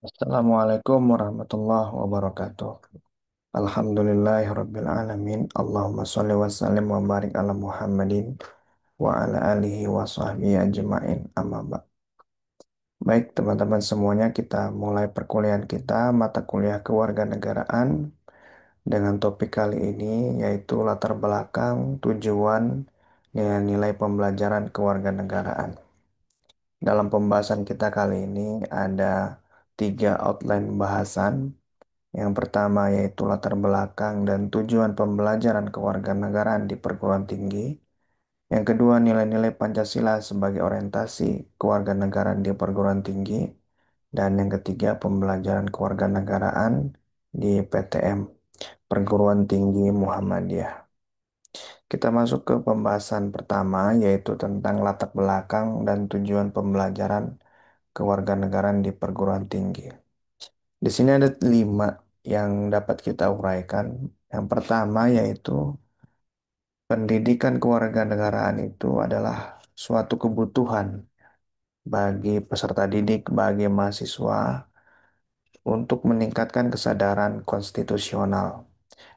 Assalamualaikum warahmatullahi wabarakatuh. Alhamdulillahirabbil alamin. Allahumma sholli wa sallim wa barik ala Muhammadin wa ala alihi wa sahbihi ajmain. Amma ba'd. Baik, teman-teman semuanya, kita mulai perkuliahan kita mata kuliah kewarganegaraan dengan topik kali ini yaitu latar belakang, tujuan, nilai-nilai pembelajaran kewarganegaraan. Dalam pembahasan kita kali ini ada tiga outline bahasan. Yang pertama yaitu latar belakang dan tujuan pembelajaran kewarganegaraan di perguruan tinggi. Yang kedua, nilai-nilai Pancasila sebagai orientasi kewarganegaraan di perguruan tinggi. Dan yang ketiga, pembelajaran kewarganegaraan di PTM, Perguruan Tinggi Muhammadiyah. Kita masuk ke pembahasan pertama, yaitu tentang latar belakang dan tujuan pembelajaran kewarganegaraan di perguruan tinggi. Di sini ada lima yang dapat kita uraikan. Yang pertama yaitu pendidikan kewarganegaraan itu adalah suatu kebutuhan bagi peserta didik, bagi mahasiswa untuk meningkatkan kesadaran konstitusional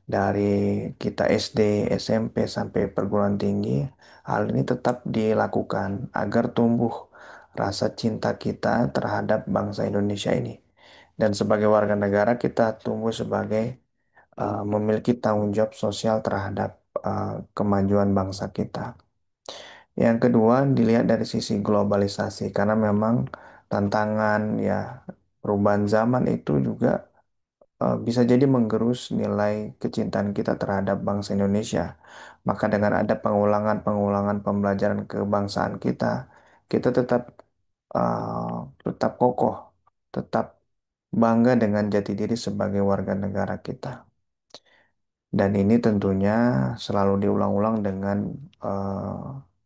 dari kita SD, SMP sampai perguruan tinggi. Hal ini tetap dilakukan agar tumbuh rasa cinta kita terhadap bangsa Indonesia ini. Dan sebagai warga negara kita tumbuh sebagai memiliki tanggung jawab sosial terhadap kemajuan bangsa kita. Yang kedua, dilihat dari sisi globalisasi, karena memang tantangan ya perubahan zaman itu juga bisa jadi menggerus nilai kecintaan kita terhadap bangsa Indonesia. Maka dengan ada pengulangan-pengulangan pembelajaran kebangsaan kita, kita tetap kokoh, tetap bangga dengan jati diri sebagai warga negara kita. Dan ini tentunya selalu diulang-ulang dengan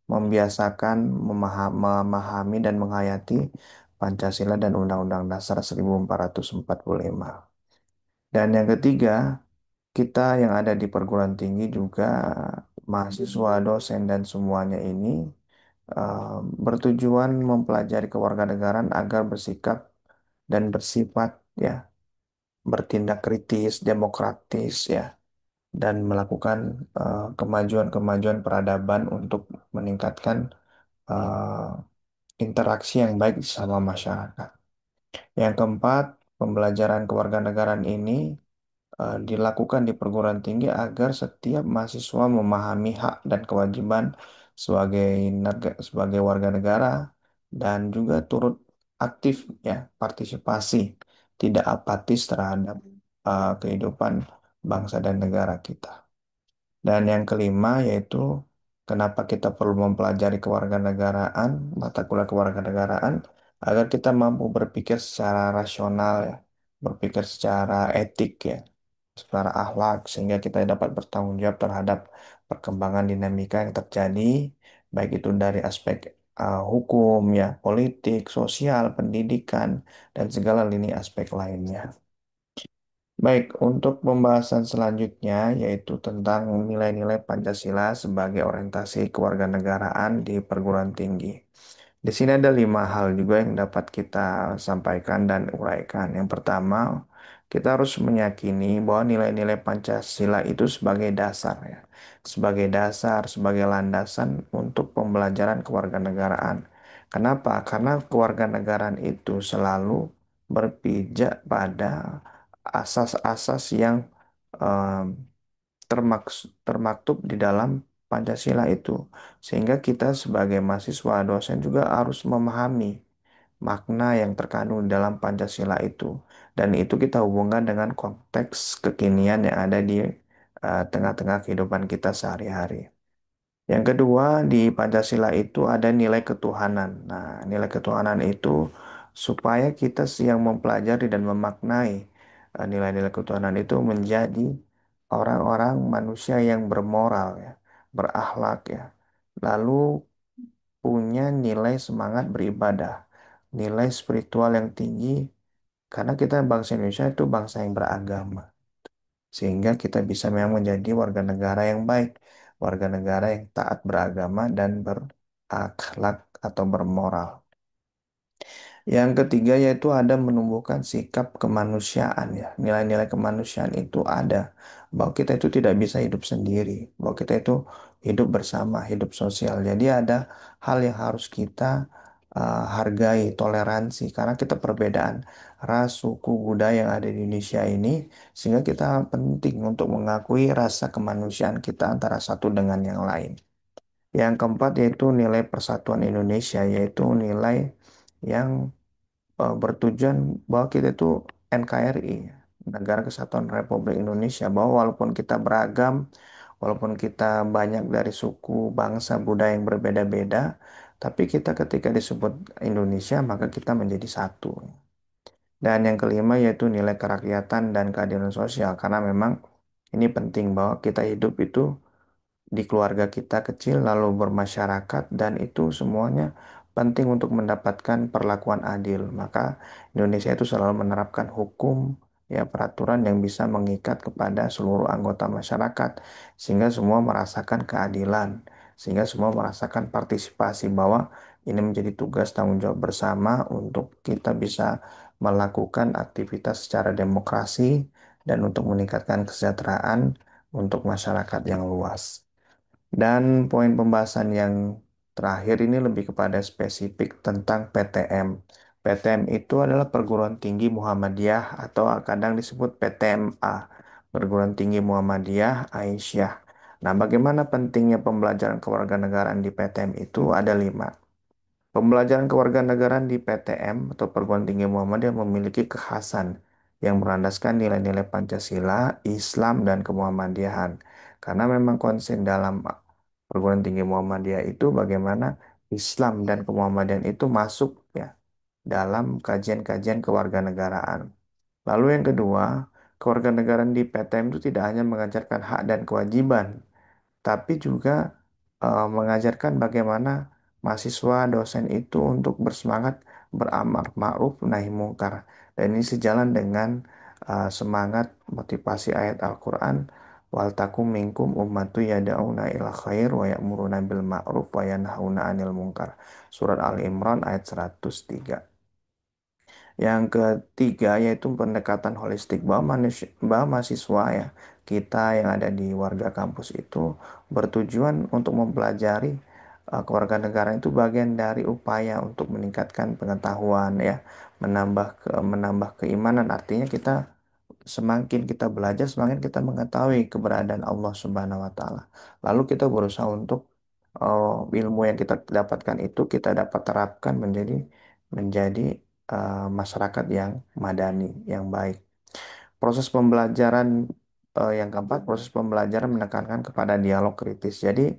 membiasakan memahami dan menghayati Pancasila dan Undang-Undang Dasar 1445. Dan yang ketiga, kita yang ada di perguruan tinggi juga mahasiswa, dosen, dan semuanya ini eh, bertujuan mempelajari kewarganegaraan agar bersikap dan bersifat ya bertindak kritis, demokratis ya dan melakukan kemajuan-kemajuan peradaban untuk meningkatkan eh, interaksi yang baik sama masyarakat. Yang keempat, pembelajaran kewarganegaraan ini dilakukan di perguruan tinggi agar setiap mahasiswa memahami hak dan kewajiban sebagai sebagai warga negara dan juga turut aktif ya partisipasi, tidak apatis terhadap kehidupan bangsa dan negara kita. Dan yang kelima yaitu kenapa kita perlu mempelajari kewarganegaraan, mata kuliah kewarganegaraan, agar kita mampu berpikir secara rasional ya, berpikir secara etik ya, secara akhlak, sehingga kita dapat bertanggung jawab terhadap perkembangan dinamika yang terjadi, baik itu dari aspek hukum ya, politik, sosial, pendidikan, dan segala lini aspek lainnya. Baik, untuk pembahasan selanjutnya yaitu tentang nilai-nilai Pancasila sebagai orientasi kewarganegaraan di perguruan tinggi. Di sini ada lima hal juga yang dapat kita sampaikan dan uraikan. Yang pertama, kita harus meyakini bahwa nilai-nilai Pancasila itu sebagai dasar ya, sebagai dasar, sebagai landasan untuk pembelajaran kewarganegaraan. Kenapa? Karena kewarganegaraan itu selalu berpijak pada asas-asas yang em, termaktub di dalam Pancasila itu. Sehingga kita sebagai mahasiswa dosen juga harus memahami makna yang terkandung di dalam Pancasila itu. Dan itu kita hubungkan dengan konteks kekinian yang ada di tengah-tengah kehidupan kita sehari-hari. Yang kedua, di Pancasila itu ada nilai ketuhanan. Nah, nilai ketuhanan itu supaya kita yang mempelajari dan memaknai nilai-nilai ketuhanan itu menjadi orang-orang manusia yang bermoral ya, berakhlak ya. Lalu punya nilai semangat beribadah, nilai spiritual yang tinggi karena kita bangsa Indonesia itu bangsa yang beragama. Sehingga kita bisa memang menjadi warga negara yang baik, warga negara yang taat beragama dan berakhlak atau bermoral. Yang ketiga yaitu ada menumbuhkan sikap kemanusiaan ya. Nilai-nilai kemanusiaan itu ada. Bahwa kita itu tidak bisa hidup sendiri. Bahwa kita itu hidup bersama, hidup sosial. Jadi ada hal yang harus kita hargai, toleransi. Karena kita perbedaan ras, suku, budaya yang ada di Indonesia ini. Sehingga kita penting untuk mengakui rasa kemanusiaan kita antara satu dengan yang lain. Yang keempat yaitu nilai persatuan Indonesia, yaitu nilai yang bertujuan bahwa kita itu NKRI, Negara Kesatuan Republik Indonesia, bahwa walaupun kita beragam, walaupun kita banyak dari suku, bangsa, budaya yang berbeda-beda, tapi kita ketika disebut Indonesia, maka kita menjadi satu. Dan yang kelima yaitu nilai kerakyatan dan keadilan sosial, karena memang ini penting bahwa kita hidup itu di keluarga kita kecil lalu bermasyarakat dan itu semuanya penting untuk mendapatkan perlakuan adil. Maka Indonesia itu selalu menerapkan hukum ya peraturan yang bisa mengikat kepada seluruh anggota masyarakat sehingga semua merasakan keadilan, sehingga semua merasakan partisipasi bahwa ini menjadi tugas tanggung jawab bersama untuk kita bisa melakukan aktivitas secara demokrasi dan untuk meningkatkan kesejahteraan untuk masyarakat yang luas. Dan poin pembahasan yang terakhir ini lebih kepada spesifik tentang PTM. PTM itu adalah Perguruan Tinggi Muhammadiyah atau kadang disebut PTMA, Perguruan Tinggi Muhammadiyah Aisyah. Nah, bagaimana pentingnya pembelajaran kewarganegaraan di PTM itu ada lima. Pembelajaran kewarganegaraan di PTM atau Perguruan Tinggi Muhammadiyah memiliki kekhasan yang berlandaskan nilai-nilai Pancasila, Islam, dan kemuhammadiyahan. Karena memang konsen dalam Perguruan Tinggi Muhammadiyah itu bagaimana Islam dan kemuhammadiyahan itu masuk ya dalam kajian-kajian kewarganegaraan. Lalu yang kedua, kewarganegaraan di PTM itu tidak hanya mengajarkan hak dan kewajiban, tapi juga mengajarkan bagaimana mahasiswa dosen itu untuk bersemangat beramar ma'ruf nahi mungkar. Dan ini sejalan dengan semangat motivasi ayat Al-Quran wal takum minkum ummatu yada'una ila khair wa ya'muruna bil ma'ruf wa yanhauna 'anil munkar. Surat Al Imran ayat 103. Yang ketiga yaitu pendekatan holistik bahwa manusia, bahwa mahasiswa ya kita yang ada di warga kampus itu bertujuan untuk mempelajari kewarganegaraan itu bagian dari upaya untuk meningkatkan pengetahuan ya, menambah keimanan. Artinya kita semakin kita belajar, semakin kita mengetahui keberadaan Allah Subhanahu wa taala. Lalu kita berusaha untuk ilmu yang kita dapatkan itu kita dapat terapkan menjadi masyarakat yang madani, yang baik. Proses pembelajaran yang keempat, proses pembelajaran menekankan kepada dialog kritis. Jadi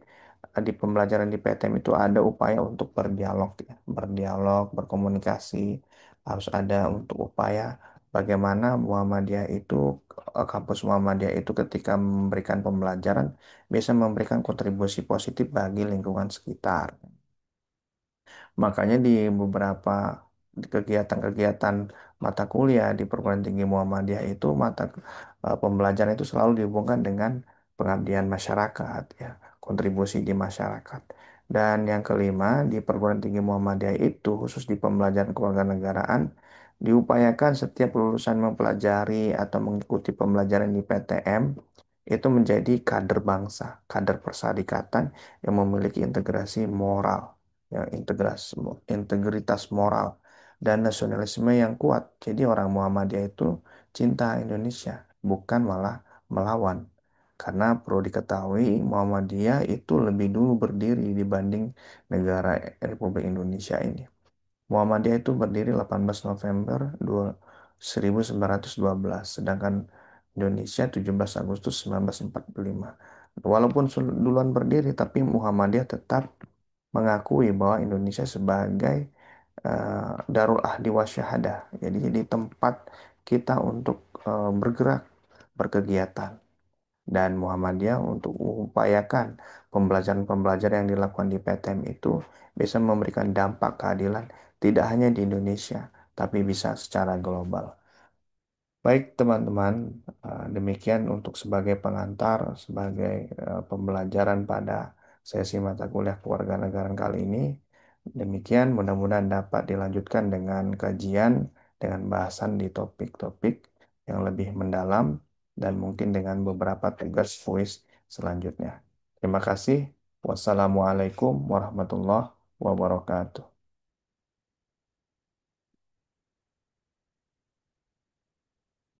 di pembelajaran di PTM itu ada upaya untuk berdialog, ya. Berdialog, berkomunikasi, harus ada untuk upaya bagaimana Muhammadiyah itu, kampus Muhammadiyah itu ketika memberikan pembelajaran bisa memberikan kontribusi positif bagi lingkungan sekitar. Makanya di beberapa kegiatan-kegiatan mata kuliah di perguruan tinggi Muhammadiyah itu pembelajaran itu selalu dihubungkan dengan pengabdian masyarakat ya, kontribusi di masyarakat. Dan yang kelima, di perguruan tinggi Muhammadiyah itu khusus di pembelajaran kewarganegaraan diupayakan setiap lulusan mempelajari atau mengikuti pembelajaran di PTM itu menjadi kader bangsa, kader persadikatan yang memiliki integrasi moral yang integritas moral dan nasionalisme yang kuat. Jadi orang Muhammadiyah itu cinta Indonesia, bukan malah melawan. Karena perlu diketahui Muhammadiyah itu lebih dulu berdiri dibanding negara Republik Indonesia ini. Muhammadiyah itu berdiri 18 November 1912, sedangkan Indonesia 17 Agustus 1945. Walaupun duluan berdiri, tapi Muhammadiyah tetap mengakui bahwa Indonesia sebagai Darul Ahdi wa Syahadah. Jadi tempat kita untuk bergerak, berkegiatan. Dan Muhammadiyah untuk mengupayakan pembelajaran-pembelajaran yang dilakukan di PTM itu bisa memberikan dampak keadilan tidak hanya di Indonesia, tapi bisa secara global. Baik teman-teman, demikian untuk sebagai pengantar, sebagai pembelajaran pada sesi mata kuliah kewarganegaraan kali ini. Demikian, mudah-mudahan dapat dilanjutkan dengan kajian, dengan bahasan di topik-topik yang lebih mendalam, dan mungkin dengan beberapa tugas kuis selanjutnya. Terima kasih. Wassalamualaikum warahmatullahi wabarakatuh.